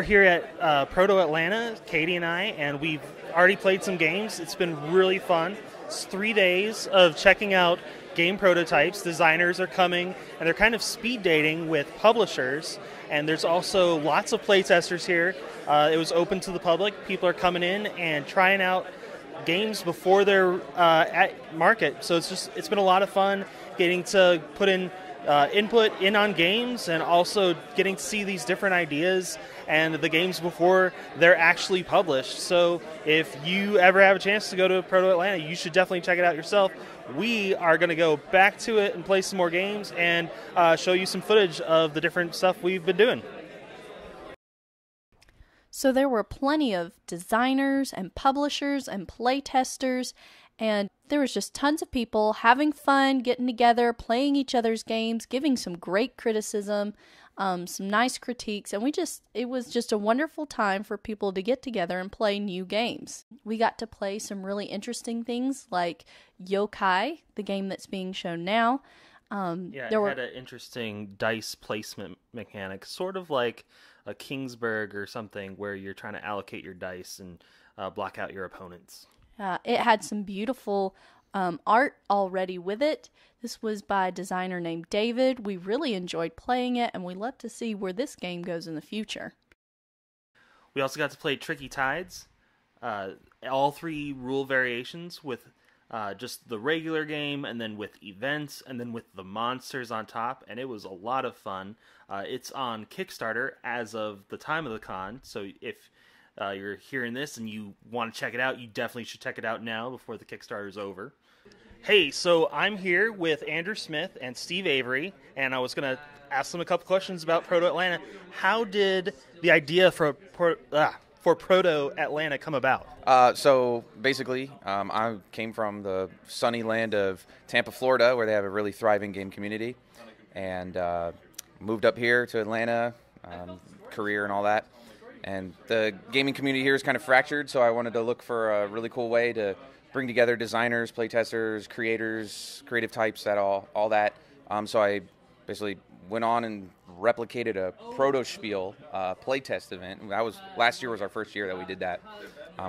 we're here at Proto Atlanta, Katie and I, and we've already played some games. It's been really fun. It's 3 days of checking out game prototypes. Designers are coming, and they're kind of speed dating with publishers. And there's also lots of playtesters here. It was open to the public. People are coming in and trying out games before they're at market. So it's been a lot of fun getting to put in input in on games, and also getting to see these different ideas and the games before they're actually published. So if you ever have a chance to go to Proto Atlanta, you should definitely check it out yourself. We are going to go back to it and play some more games and show you some footage of the different stuff we've been doing. So there were plenty of designers and publishers and playtesters, and there was just tons of people having fun, getting together, playing each other's games, giving some great criticism, some nice critiques, and it was just a wonderful time for people to get together and play new games. We got to play some really interesting things like Yokai, the game that's being shown now. It had an interesting dice placement mechanic, sort of like a Kingsburg or something, where you're trying to allocate your dice and block out your opponents. It had some beautiful art already with it. This was by a designer named David. We really enjoyed playing it, and we love to see where this game goes in the future. We also got to play Tricky Tides, all 3 rule variations with just the regular game, and then with events, and then with the monsters on top, and it was a lot of fun. It's on Kickstarter as of the time of the con, so if you're hearing this and you want to check it out, you definitely should check it out now before the Kickstarter is over. Hey, so I'm here with Andrew Smith and Steve Avery, and I was going to ask them a couple questions about Proto Atlanta. How did the idea for Proto Atlanta come about? So basically, I came from the sunny land of Tampa, Florida, where they have a really thriving game community, and moved up here to Atlanta, career and all that. And the gaming community here is kind of fractured, so I wanted to look for a really cool way to bring together designers, playtesters, creators, creative types, all that. So I basically went on and replicated a ProtoSpiel playtest event. Last year was our first year that we did that.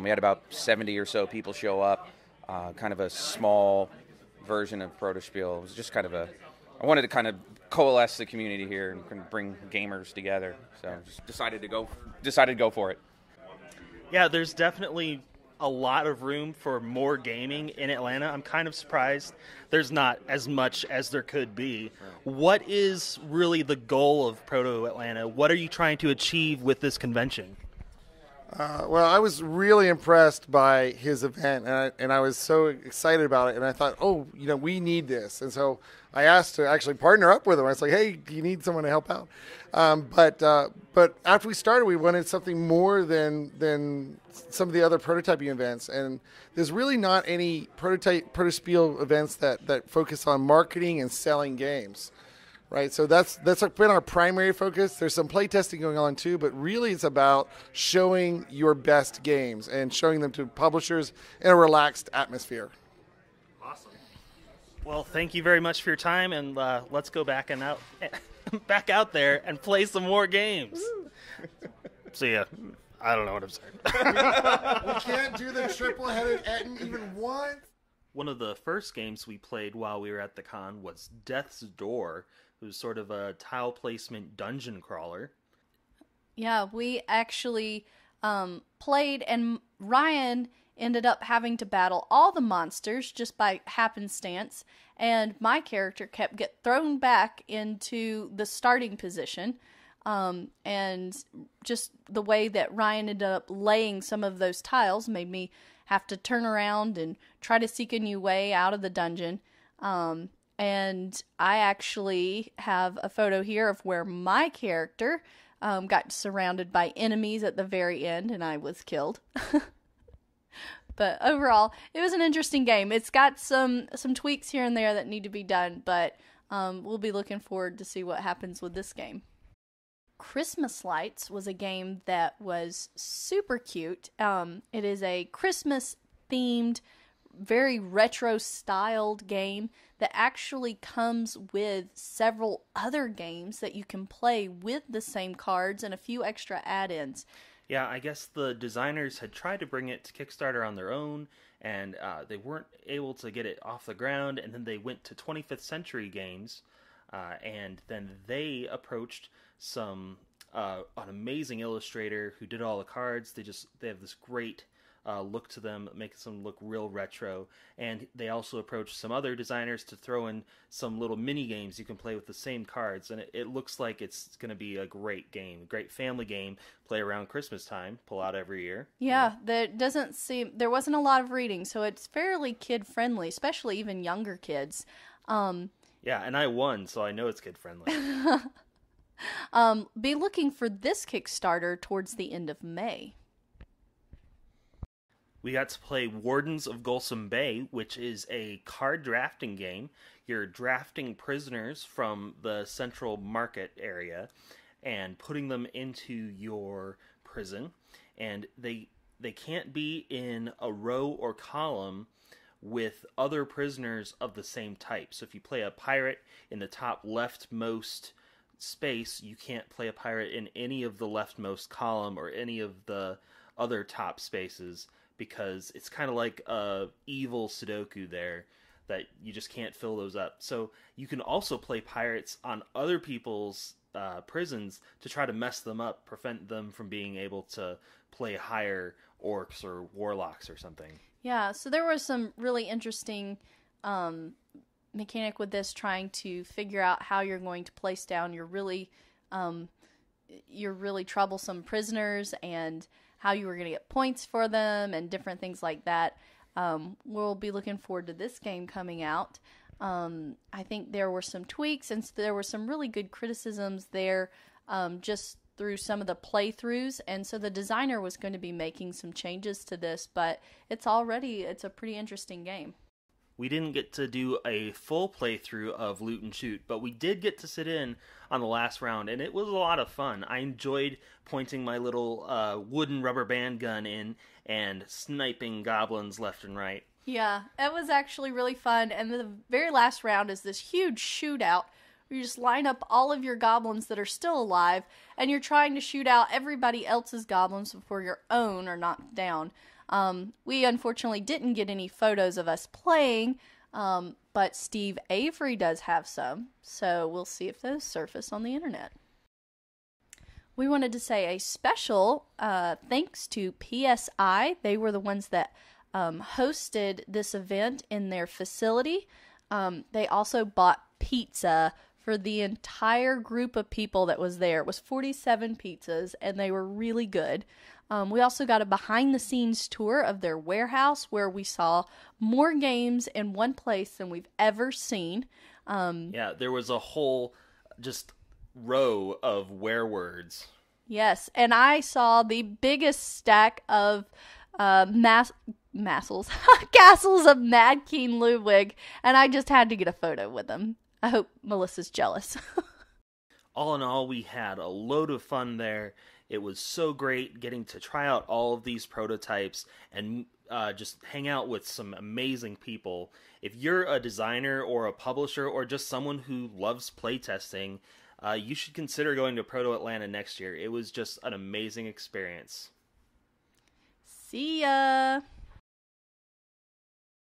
We had about 70 or so people show up, kind of a small version of ProtoSpiel. It was just kind of I wanted to kind of coalesce the community here and kind of bring gamers together. So just decided to go for it. Yeah, there's definitely a lot of room for more gaming in Atlanta. I'm kind of surprised there's not as much as there could be. What is really the goal of Proto Atlanta? What are you trying to achieve with this convention? Well, I was really impressed by his event, and I was so excited about it. And I thought, we need this. And so I asked to actually partner up with him. I was like, hey, do you need someone to help out? But after we started, we wanted something more than some of the other prototyping events. And there's really not any protospiel events that focus on marketing and selling games. Right, so that's been our primary focus. There's some playtesting going on too, but really it's about showing your best games and showing them to publishers in a relaxed atmosphere. Awesome. Well, thank you very much for your time, and let's go back out there and play some more games. See ya. I don't know what I'm saying. We can't do the triple-headed Etten even once. One of the first games we played while we were at the con was Death's Door. It was sort of a tile placement dungeon crawler. Yeah, we actually played, and Ryan ended up having to battle all the monsters just by happenstance, and my character kept getting thrown back into the starting position. And just the way that Ryan ended up laying some of those tiles made me have to turn around and try to seek a new way out of the dungeon. And I actually have a photo here of where my character got surrounded by enemies at the very end, and I was killed. But overall, it was an interesting game. It's got some tweaks here and there that need to be done, but we'll be looking forward to see what happens with this game. Christmas Lights was a game that was super cute. It is a Christmas-themed very retro-styled game that actually comes with several other games that you can play with the same cards and a few extra add-ins. Yeah, I guess the designers had tried to bring it to Kickstarter on their own, and they weren't able to get it off the ground, and then they went to 25th Century Games, and then they approached an amazing illustrator who did all the cards. They have this great look to them, makes them look real retro, and they also approached some other designers to throw in some little mini games you can play with the same cards, and it looks like it's going to be a great game, a great family game, play around Christmas time, pull out every year. Yeah, there wasn't a lot of reading, so it's fairly kid friendly, especially even younger kids. Yeah, and I won, so I know it's kid friendly. Be looking for this Kickstarter towards the end of May. We got to play Wardens of Gholson Bay, which is a card drafting game. You're drafting prisoners from the central market area and putting them into your prison. And they can't be in a row or column with other prisoners of the same type. So if you play a pirate in the top leftmost space, you can't play a pirate in any of the leftmost column or any of the other top spaces, because it's kind of like a evil Sudoku there that you just can't fill those up. So you can also play pirates on other people's prisons to try to mess them up, prevent them from being able to play higher orcs or warlocks or something. Yeah, so there was some really interesting mechanic with this, trying to figure out how you're going to place down your really troublesome prisoners and how you were going to get points for them and different things like that. We'll be looking forward to this game coming out. I think there were some tweaks, and there were some really good criticisms there just through some of the playthroughs, and so the designer was going to be making some changes to this, but it's a pretty interesting game. We didn't get to do a full playthrough of Loot and Shoot, but we did get to sit in on the last round, and it was a lot of fun. I enjoyed pointing my little wooden rubber band gun in and sniping goblins left and right. Yeah, it was actually really fun, and the very last round is this huge shootout where you just line up all of your goblins that are still alive, and you're trying to shoot out everybody else's goblins before your own are knocked down. We unfortunately didn't get any photos of us playing, but Steve Avery does have some, so we'll see if those surface on the internet. We wanted to say a special thanks to PSI. They were the ones that hosted this event in their facility. They also bought pizza for the entire group of people that was there. It was 47 pizzas, and they were really good. We also got a behind-the-scenes tour of their warehouse where we saw more games in one place than we've ever seen. Yeah, there was a whole just row of werewords. Yes, and I saw the biggest stack of castles of Mad King Ludwig, and I just had to get a photo with them. I hope Melissa's jealous. All in all, we had a load of fun there. It was so great getting to try out all of these prototypes and just hang out with some amazing people. If you're a designer or a publisher or just someone who loves playtesting, you should consider going to Proto Atlanta next year. It was just an amazing experience. See ya!